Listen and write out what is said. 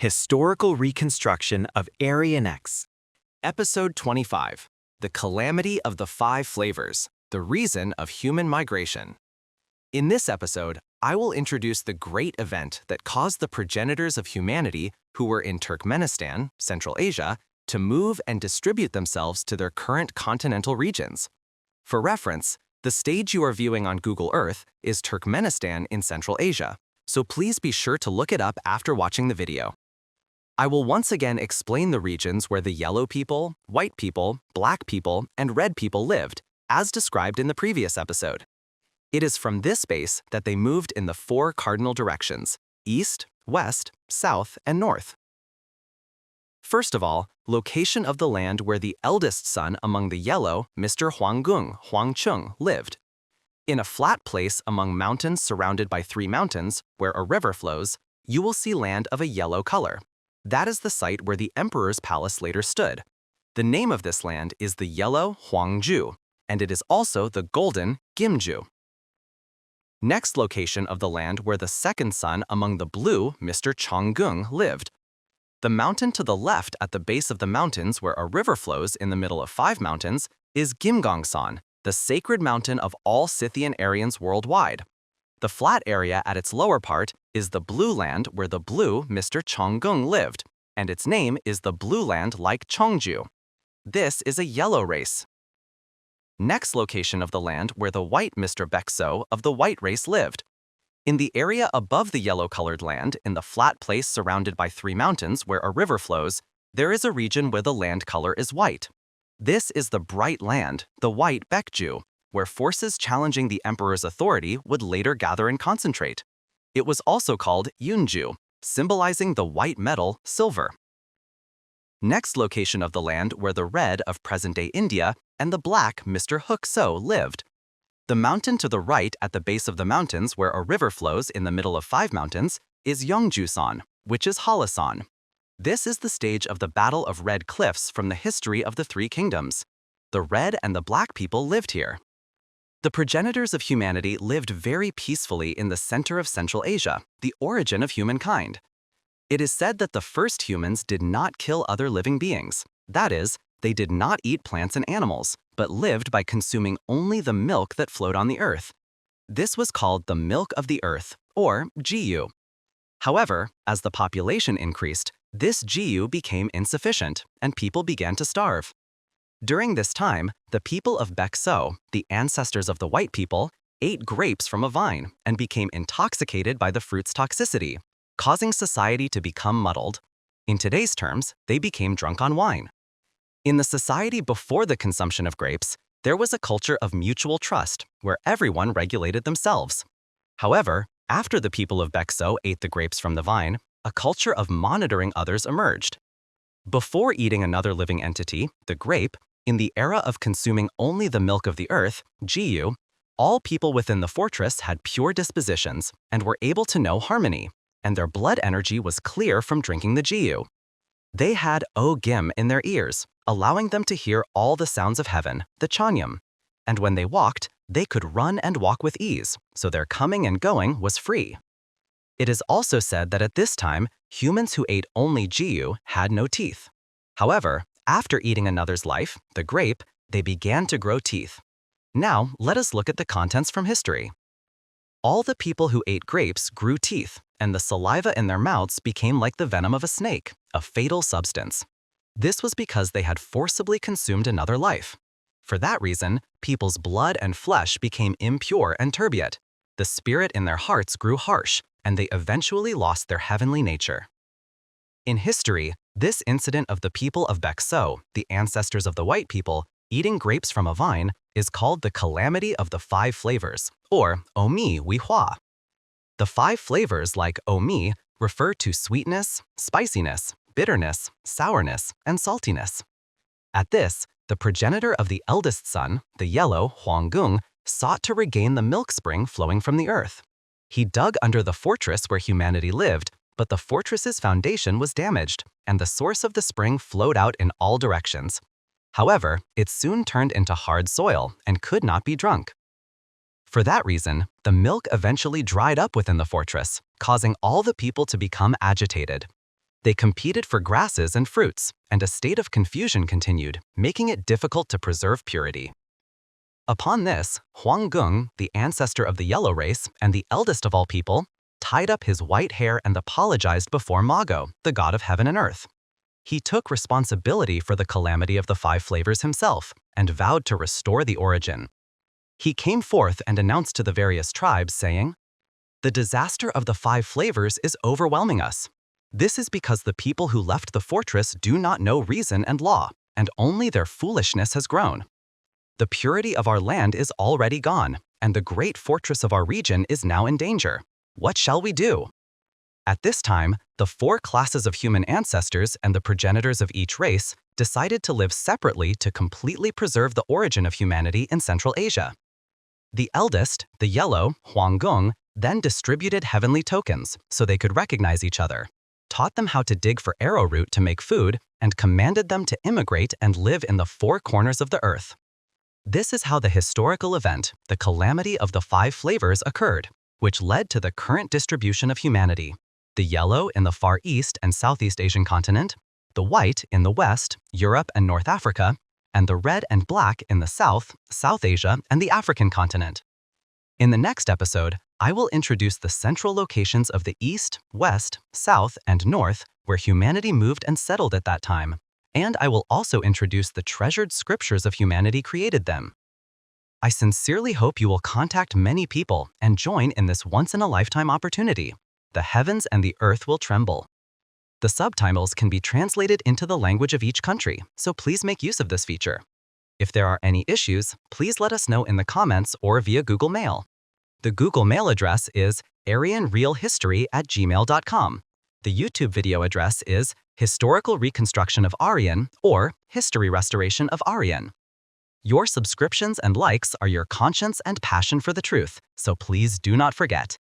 Historical Reconstruction of Aryan X. Episode 25. The Calamity of the Five Flavors, the Reason of Human Migration. In this episode, I will introduce the great event that caused the progenitors of humanity who were in Turkmenistan, Central Asia, to move and distribute themselves to their current continental regions. For reference, the stage you are viewing on Google Earth is Turkmenistan in Central Asia, so please be sure to look it up after watching the video. I will once again explain the regions where the yellow people, white people, black people, and red people lived, as described in the previous episode. It is from this base that they moved in the four cardinal directions: east, west, south, and north. First of all, location of the land where the eldest son among the yellow, Mr. Huangcheng, lived. In a flat place among mountains surrounded by three mountains, where a river flows, you will see land of a yellow color. That is the site where the emperor's palace later stood. The name of this land is the yellow Huangju, and it is also the golden Gimju. Next location of the land where the second son among the blue, Mr. Chonggung, lived. The mountain to the left at the base of the mountains where a river flows in the middle of five mountains is Gimgongsan, the sacred mountain of all Scythian Aryans worldwide. The flat area at its lower part is the blue land where the blue Mr. Chonggung lived, and its name is the blue land like Chongju. This is a yellow race. Next location of the land where the white Mr. Bekso of the white race lived. In the area above the yellow-colored land, in the flat place surrounded by three mountains where a river flows, there is a region where the land color is white. This is the bright land, the white Bekju, where forces challenging the emperor's authority would later gather and concentrate. It was also called Yunju, symbolizing the white metal, silver. Next location of the land where the red of present-day India and the black Mr. Hukso lived. The mountain to the right at the base of the mountains where a river flows in the middle of five mountains is Yeongjusan, which is Halasan. This is the stage of the Battle of Red Cliffs from the history of the Three Kingdoms. The red and the black people lived here. The progenitors of humanity lived very peacefully in the center of Central Asia, the origin of humankind. It is said that the first humans did not kill other living beings. That is, they did not eat plants and animals, but lived by consuming only the milk that flowed on the earth. This was called the milk of the earth, or Jiyu. However, as the population increased, this Jiyu became insufficient, and people began to starve. During this time, the people of Bekso, the ancestors of the white people, ate grapes from a vine and became intoxicated by the fruit's toxicity, causing society to become muddled. In today's terms, they became drunk on wine. In the society before the consumption of grapes, there was a culture of mutual trust where everyone regulated themselves. However, after the people of Bekso ate the grapes from the vine, a culture of monitoring others emerged. Before eating another living entity, the grape, in the era of consuming only the milk of the earth, Jiyu, all people within the fortress had pure dispositions and were able to know harmony, and their blood energy was clear from drinking the Jiyu. They had O-Gim in their ears, allowing them to hear all the sounds of heaven, the Chanyam, and when they walked, they could run and walk with ease, so their coming and going was free. It is also said that at this time, humans who ate only Jiyu had no teeth. However, after eating another's life, the grape, they began to grow teeth. Now, let us look at the contents from history. All the people who ate grapes grew teeth, and the saliva in their mouths became like the venom of a snake, a fatal substance. This was because they had forcibly consumed another life. For that reason, people's blood and flesh became impure and turbid. The spirit in their hearts grew harsh, and they eventually lost their heavenly nature. In history, this incident of the people of Bekso, the ancestors of the white people, eating grapes from a vine, is called the Calamity of the Five Flavors, or Omi Wihua. The five flavors, like Omi, refer to sweetness, spiciness, bitterness, sourness, and saltiness. At this, the progenitor of the eldest son, the yellow Huanggung, sought to regain the milk spring flowing from the earth. He dug under the fortress where humanity lived, but the fortress's foundation was damaged, and the source of the spring flowed out in all directions. However, it soon turned into hard soil and could not be drunk. For that reason, the milk eventually dried up within the fortress, causing all the people to become agitated. They competed for grasses and fruits, and a state of confusion continued, making it difficult to preserve purity. Upon this, Huang Gung, the ancestor of the yellow race and the eldest of all people, tied up his white hair and apologized before Mago, the god of heaven and earth. He took responsibility for the calamity of the five flavors himself and vowed to restore the origin. He came forth and announced to the various tribes, saying, "The disaster of the five flavors is overwhelming us. This is because the people who left the fortress do not know reason and law, and only their foolishness has grown. The purity of our land is already gone, and the great fortress of our region is now in danger. What shall we do?" At this time, the four classes of human ancestors and the progenitors of each race decided to live separately to completely preserve the origin of humanity in Central Asia. The eldest, the yellow, Huang Gung, then distributed heavenly tokens so they could recognize each other, taught them how to dig for arrowroot to make food, and commanded them to immigrate and live in the four corners of the earth. This is how the historical event, the Calamity of the Five Flavors, occurred, which led to the current distribution of humanity: the yellow in the Far East and Southeast Asian continent, the white in the West, Europe and North Africa, and the red and black in the South, South Asia, and the African continent. In the next episode, I will introduce the central locations of the East, West, South, and North where humanity moved and settled at that time, and I will also introduce the treasured scriptures of humanity created them. I sincerely hope you will contact many people and join in this once-in-a-lifetime opportunity. The heavens and the earth will tremble. The subtitles can be translated into the language of each country, so please make use of this feature. If there are any issues, please let us know in the comments or via Google Mail. The Google Mail address is aryanrealhistory@gmail.com. The YouTube video address is Historical Reconstruction of Aryan or History Restoration of Aryan. Your subscriptions and likes are your conscience and passion for the truth, so please do not forget.